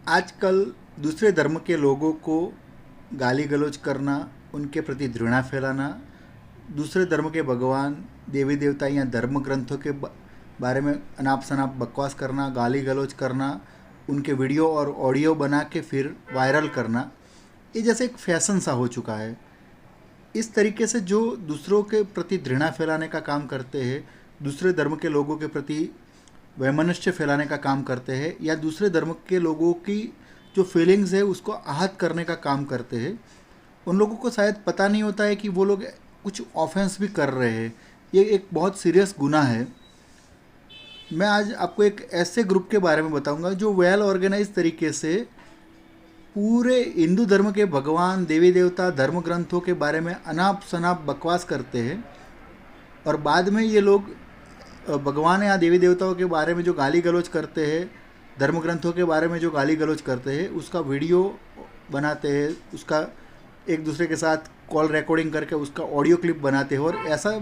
आजकल दूसरे धर्म के लोगों को गाली गलौज करना, उनके प्रति घृणा फैलाना, दूसरे धर्म के भगवान, देवी देवता या धर्म ग्रंथों के बारे में अनाप शनाप बकवास करना, गाली गलौज करना, उनके वीडियो और ऑडियो बना के फिर वायरल करना, ये जैसे एक फैशन सा हो चुका है। इस तरीके से जो दूसरों के प्रति घृणा फैलाने का काम करते हैं, दूसरे धर्म के लोगों के प्रति वैमनस्य फैलाने का काम करते हैं, या दूसरे धर्म के लोगों की जो फीलिंग्स है उसको आहत करने का काम करते हैं, उन लोगों को शायद पता नहीं होता है कि वो लोग कुछ ऑफेंस भी कर रहे हैं। ये एक बहुत सीरियस गुनाह है। मैं आज आपको एक ऐसे ग्रुप के बारे में बताऊंगा जो वेल ऑर्गेनाइज तरीके से पूरे हिंदू धर्म के भगवान, देवी देवता, धर्म ग्रंथों के बारे में अनाप शनाप बकवास करते हैं, और बाद में ये लोग भगवान या देवी देवताओं के बारे में जो गाली गलौज करते हैं, धर्म ग्रंथों के बारे में जो गाली गलौज करते हैं, उसका वीडियो बनाते हैं, उसका एक दूसरे के साथ कॉल रिकॉर्डिंग करके उसका ऑडियो क्लिप बनाते हैं, और ऐसा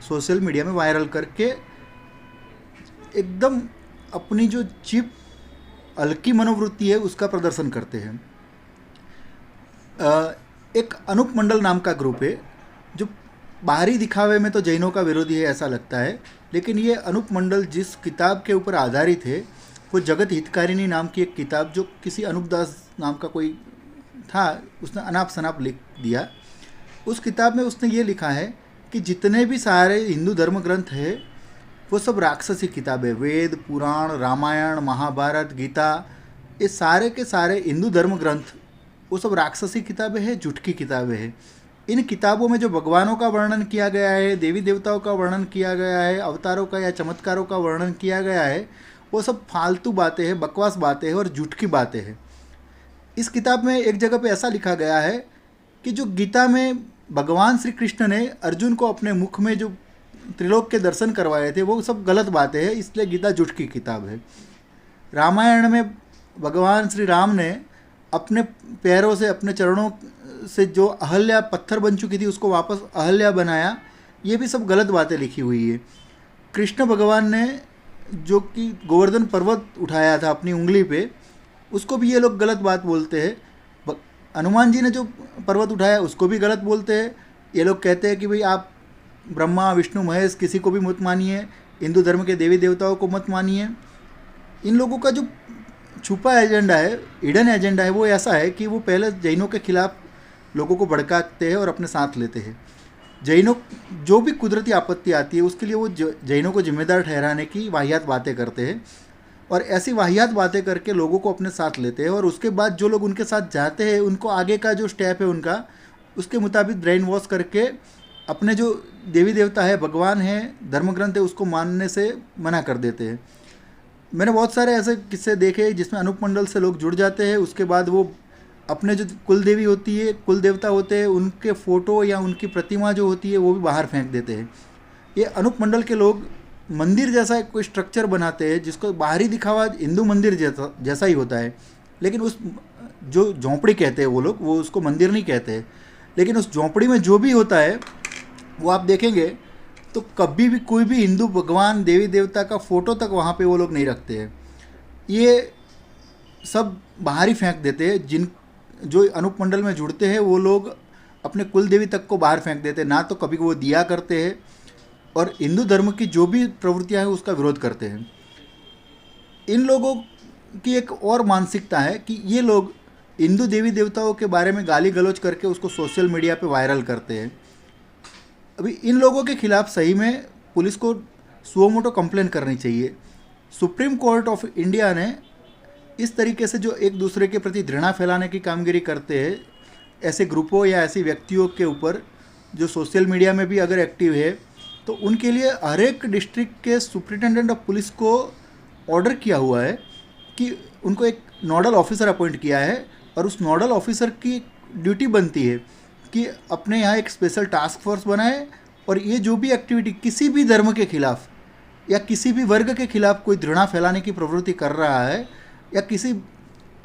सोशल मीडिया में वायरल करके एकदम अपनी जो चीप हल्की मनोवृत्ति है उसका प्रदर्शन करते हैं। एक अनूप मंडल नाम का ग्रुप है जो बाहरी दिखावे में तो जैनों का विरोधी है ऐसा लगता है, लेकिन ये अनूप मंडल जिस किताब के ऊपर आधारित है वो जगत हितकारिणी नाम की एक किताब, जो किसी अनूप दास नाम का कोई था, उसने अनाप शनाप लिख दिया। उस किताब में उसने ये लिखा है कि जितने भी सारे हिंदू धर्म ग्रंथ है वो सब राक्षसी किताबें, वेद, पुराण, रामायण, महाभारत, गीता, ये सारे के सारे हिंदू धर्म ग्रंथ वो सब राक्षसी किताबें हैं, झूठी किताबें हैं। इन किताबों में जो भगवानों का वर्णन किया गया है, देवी देवताओं का वर्णन किया गया है, अवतारों का या चमत्कारों का वर्णन किया गया है, वो सब फालतू बातें हैं, बकवास बातें हैं और झूठी बातें हैं। इस किताब में एक जगह पे ऐसा लिखा गया है कि जो गीता में भगवान श्री कृष्ण ने अर्जुन को अपने मुख में जो त्रिलोक के दर्शन करवाए थे वो सब गलत बातें हैं, इसलिए गीता झूठ की किताब है। रामायण में भगवान श्री राम ने अपने पैरों से, अपने चरणों से जो अहल्या पत्थर बन चुकी थी उसको वापस अहल्या बनाया, ये भी सब गलत बातें लिखी हुई है। कृष्ण भगवान ने जो कि गोवर्धन पर्वत उठाया था अपनी उंगली पे, उसको भी ये लोग गलत बात बोलते हैं। हनुमान जी ने जो पर्वत उठाया उसको भी गलत बोलते हैं। ये लोग कहते हैं कि भाई आप ब्रह्मा, विष्णु, महेश किसी को भी मत मानिए, हिंदू धर्म के देवी देवताओं को मत मानिए। इन लोगों का जो छुपा एजेंडा है, हिडन एजेंडा है, वो ऐसा है कि वो पहले जैनों के खिलाफ लोगों को भड़काते हैं और अपने साथ लेते हैं। जैनों जो भी कुदरती आपत्ति आती है उसके लिए वो जैनों को जिम्मेदार ठहराने की वाहियात बातें करते हैं, और ऐसी वाहियात बातें करके लोगों को अपने साथ लेते हैं, और उसके बाद जो लोग उनके साथ जाते हैं उनको आगे का जो स्टेप है उनका, उसके मुताबिक ब्रेन वॉश करके अपने जो देवी देवता है, भगवान है, धर्म ग्रंथ है, उसको मानने से मना कर देते हैं। मैंने बहुत सारे ऐसे किस्से देखे जिसमें अनूप मंडल से लोग जुड़ जाते हैं, उसके बाद वो अपने जो कुल देवी होती है, कुल देवता होते हैं, उनके फ़ोटो या उनकी प्रतिमा जो होती है वो भी बाहर फेंक देते हैं। ये अनूप मंडल के लोग मंदिर जैसा कोई स्ट्रक्चर बनाते हैं जिसको बाहरी दिखावा हिंदू मंदिर जैसा ही होता है, लेकिन उस जो झोंपड़ी कहते हैं वो लोग, वो उसको मंदिर नहीं कहते, लेकिन उस झोंपड़ी में जो भी होता है वो आप देखेंगे तो कभी भी कोई भी हिंदू भगवान, देवी देवता का फ़ोटो तक वहाँ पे वो लोग नहीं रखते हैं। ये सब बाहर ही फेंक देते हैं। जिन जो अनूप मंडल में जुड़ते हैं वो लोग अपने कुल देवी तक को बाहर फेंक देते हैं, ना तो कभी वो दिया करते हैं, और हिंदू धर्म की जो भी प्रवृत्तियाँ हैं उसका विरोध करते हैं। इन लोगों की एक और मानसिकता है कि ये लोग हिंदू देवी देवताओं के बारे में गाली गलौज करके उसको सोशल मीडिया पे वायरल करते हैं। अभी इन लोगों के खिलाफ सही में पुलिस को सुओ मोटो कंप्लेन करनी चाहिए। सुप्रीम कोर्ट ऑफ इंडिया ने इस तरीके से जो एक दूसरे के प्रति घृणा फैलाने की कामगिरी करते हैं, ऐसे ग्रुपों या ऐसे व्यक्तियों के ऊपर जो सोशल मीडिया में भी अगर एक्टिव है, तो उनके लिए हर एक डिस्ट्रिक्ट के सुप्रिटेंडेंट ऑफ पुलिस को ऑर्डर किया हुआ है कि उनको एक नोडल ऑफिसर अपॉइंट किया है, और उस नोडल ऑफिसर की ड्यूटी बनती है कि अपने यहाँ एक स्पेशल टास्क फोर्स बनाए, और ये जो भी एक्टिविटी किसी भी धर्म के खिलाफ या किसी भी वर्ग के खिलाफ कोई घृणा फैलाने की प्रवृत्ति कर रहा है या किसी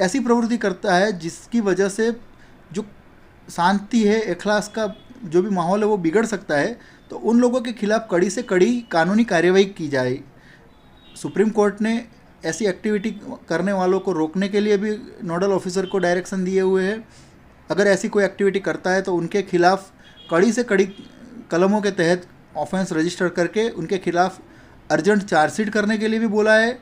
ऐसी प्रवृत्ति करता है जिसकी वजह से जो शांति है, इखलास का जो भी माहौल है वो बिगड़ सकता है, तो उन लोगों के खिलाफ कड़ी से कड़ी कानूनी कार्यवाही की जाए। सुप्रीम कोर्ट ने ऐसी एक्टिविटी करने वालों को रोकने के लिए भी नोडल ऑफिसर को डायरेक्शन दिए हुए हैं। अगर ऐसी कोई एक्टिविटी करता है तो उनके खिलाफ कड़ी से कड़ी कलमों के तहत ऑफेंस रजिस्टर करके उनके खिलाफ अर्जेंट चार्जशीट करने के लिए भी बोला है।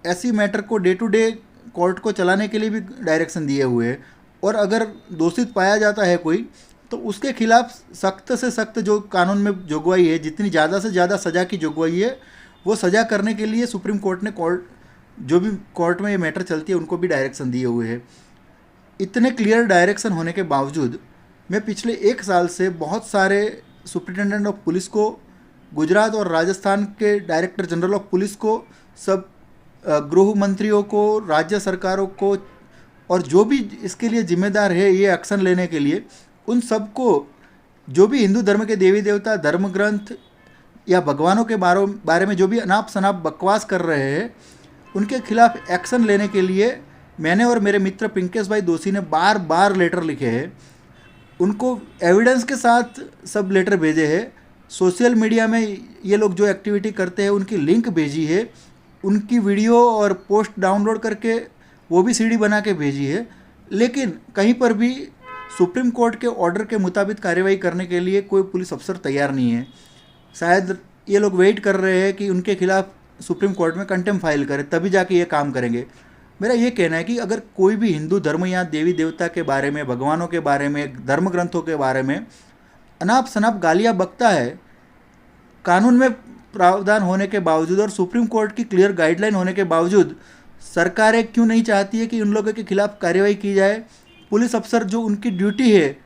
ऐसी मैटर को डे टू डे कोर्ट को चलाने के लिए भी डायरेक्शन दिए हुए हैं। और अगर दोषित पाया जाता है कोई तो उसके खिलाफ सख्त से सख्त जो कानून में जोगवाई है, जितनी ज़्यादा से ज़्यादा सज़ा की जोगवाई है, वो सज़ा करने के लिए सुप्रीम कोर्ट ने जो भी कोर्ट में ये मैटर चलती है उनको भी डायरेक्शन दिए हुए हैं। इतने क्लियर डायरेक्शन होने के बावजूद मैं पिछले 1 साल से बहुत सारे सुप्रिटेंडेंट ऑफ पुलिस को, गुजरात और राजस्थान के डायरेक्टर जनरल ऑफ पुलिस को, सब गृह मंत्रियों को, राज्य सरकारों को और जो भी इसके लिए जिम्मेदार है ये एक्शन लेने के लिए, उन सबको जो भी हिंदू धर्म के देवी देवता, धर्म ग्रंथ या भगवानों के बारे में जो भी अनाप शनाप बकवास कर रहे हैं उनके खिलाफ एक्शन लेने के लिए मैंने और मेरे मित्र पिंकेश भाई दोषी ने बार बार लेटर लिखे हैं। उनको एविडेंस के साथ सब लेटर भेजे हैं। सोशल मीडिया में ये लोग जो एक्टिविटी करते हैं उनकी लिंक भेजी है, उनकी वीडियो और पोस्ट डाउनलोड करके वो भी सीडी बना के भेजी है। लेकिन कहीं पर भी सुप्रीम कोर्ट के ऑर्डर के मुताबिक कार्रवाई करने के लिए कोई पुलिस अफसर तैयार नहीं है। शायद ये लोग वेट कर रहे हैं कि उनके खिलाफ सुप्रीम कोर्ट में कंटेम्प्ट फाइल करें, तभी जाके ये काम करेंगे। मेरा ये कहना है कि अगर कोई भी हिंदू धर्म या देवी देवता के बारे में, भगवानों के बारे में, धर्म ग्रंथों के बारे में अनाप शनाप गालियाँ बकता है, कानून में प्रावधान होने के बावजूद और सुप्रीम कोर्ट की क्लियर गाइडलाइन होने के बावजूद सरकारें क्यों नहीं चाहती है कि उन लोगों के खिलाफ कार्रवाई की जाए? पुलिस अफसर जो उनकी ड्यूटी है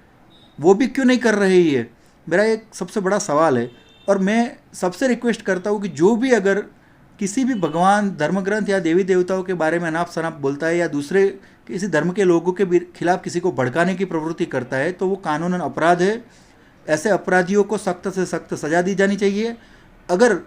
वो भी क्यों नहीं कर रही है? मेरा एक सबसे बड़ा सवाल है। और मैं सबसे रिक्वेस्ट करता हूँ कि जो भी अगर किसी भी भगवान, धर्म ग्रंथ या देवी देवताओं के बारे में अनाप शनाप बोलता है या दूसरे किसी धर्म के लोगों के खिलाफ किसी को भड़काने की प्रवृत्ति करता है तो वो कानूनन अपराध है। ऐसे अपराधियों को सख्त से सख्त सज़ा दी जानी चाहिए। अगर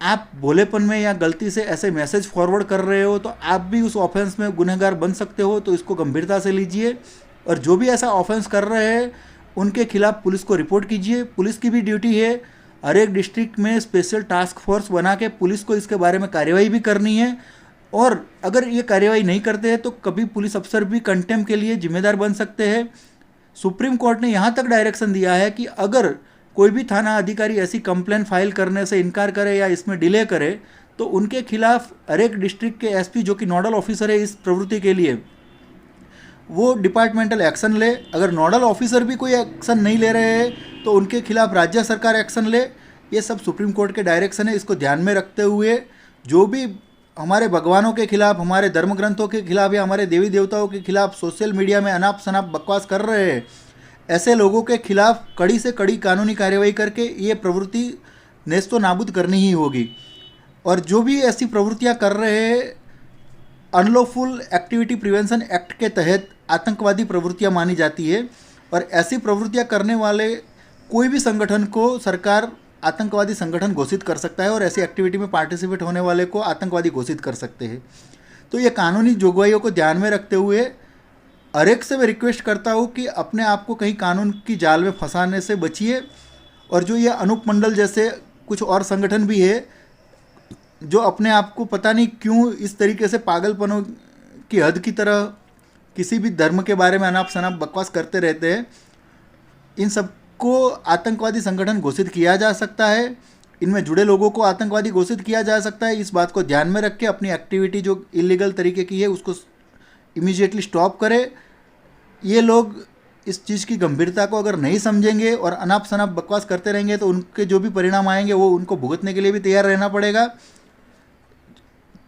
आप भोलेपन में या गलती से ऐसे मैसेज फॉरवर्ड कर रहे हो तो आप भी उस ऑफेंस में गुनहगार बन सकते हो, तो इसको गंभीरता से लीजिए। और जो भी ऐसा ऑफेंस कर रहे हैं उनके खिलाफ पुलिस को रिपोर्ट कीजिए। पुलिस की भी ड्यूटी है हर एक डिस्ट्रिक्ट में स्पेशल टास्क फोर्स बना के पुलिस को इसके बारे में कार्रवाई भी करनी है। और अगर ये कार्रवाई नहीं करते हैं तो कभी पुलिस अफसर भी कंटेम्प्ट के लिए जिम्मेदार बन सकते हैं। सुप्रीम कोर्ट ने यहाँ तक डायरेक्शन दिया है कि अगर कोई भी थाना अधिकारी ऐसी कंप्लेंट फाइल करने से इनकार करे या इसमें डिले करे तो उनके खिलाफ हर एक डिस्ट्रिक्ट के एसपी, जो कि नोडल ऑफिसर है इस प्रवृत्ति के लिए, वो डिपार्टमेंटल एक्शन ले। अगर नोडल ऑफिसर भी कोई एक्शन नहीं ले रहे हैं तो उनके खिलाफ राज्य सरकार एक्शन ले। ये सब सुप्रीम कोर्ट के डायरेक्शन है। इसको ध्यान में रखते हुए जो भी हमारे भगवानों के खिलाफ, हमारे धर्म ग्रंथों के खिलाफ या हमारे देवी देवताओं के खिलाफ सोशल मीडिया में अनाप शनाप बकवास कर रहे हैं, ऐसे लोगों के खिलाफ कड़ी से कड़ी कानूनी कार्रवाई करके ये प्रवृत्ति नेस्तो नाबूद करनी ही होगी। और जो भी ऐसी प्रवृत्तियां कर रहे हैं, अनलॉफुल एक्टिविटी प्रिवेंशन एक्ट के तहत आतंकवादी प्रवृत्तियां मानी जाती है। और ऐसी प्रवृत्तियां करने वाले कोई भी संगठन को सरकार आतंकवादी संगठन घोषित कर सकता है और ऐसी एक्टिविटी में पार्टिसिपेट होने वाले को आतंकवादी घोषित कर सकते हैं। तो ये कानूनी जोगवाइयों को ध्यान में रखते हुए हर एक से मैं रिक्वेस्ट करता हूँ कि अपने आप को कहीं कानून की जाल में फंसाने से बचिए। और जो ये अनूप मंडल जैसे कुछ और संगठन भी है जो अपने आप को पता नहीं क्यों इस तरीके से पागलपनों की हद की तरह किसी भी धर्म के बारे में अनाप शनाप बकवास करते रहते हैं, इन सबको आतंकवादी संगठन घोषित किया जा सकता है। इनमें जुड़े लोगों को आतंकवादी घोषित किया जा सकता है। इस बात को ध्यान में रख के अपनी एक्टिविटी जो इलीगल तरीके की है उसको इमीडिएटली स्टॉप करें। ये लोग इस चीज़ की गंभीरता को अगर नहीं समझेंगे और अनाप शनाप बकवास करते रहेंगे तो उनके जो भी परिणाम आएंगे वो उनको भुगतने के लिए भी तैयार रहना पड़ेगा।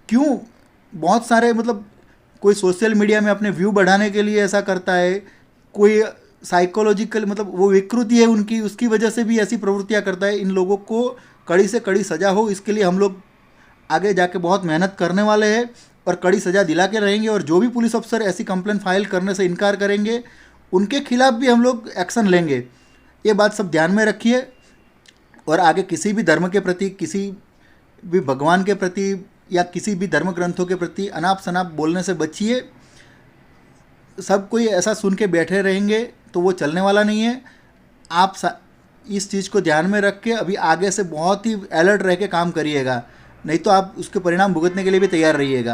क्यों बहुत सारे कोई सोशल मीडिया में अपने व्यू बढ़ाने के लिए ऐसा करता है, कोई साइकोलॉजिकल वो विकृति है उनकी, उसकी वजह से भी ऐसी प्रवृत्तियां करता है। इन लोगों को कड़ी से कड़ी सज़ा हो, इसके लिए हम लोग आगे जाके बहुत मेहनत करने वाले हैं और कड़ी सज़ा दिला के रहेंगे। और जो भी पुलिस अफसर ऐसी कंप्लेंट फाइल करने से इनकार करेंगे उनके खिलाफ भी हम लोग एक्शन लेंगे। ये बात सब ध्यान में रखिए। और आगे किसी भी धर्म के प्रति, किसी भी भगवान के प्रति या किसी भी धर्म ग्रंथों के प्रति अनाप शनाप बोलने से बचिए। सब कोई ऐसा सुन के बैठे रहेंगे तो वो चलने वाला नहीं है। आप इस चीज़ को ध्यान में रख के अभी आगे से बहुत ही अलर्ट रह के काम करिएगा। नहीं तो आप उसके परिणाम भुगतने के लिए भी तैयार रहिएगा।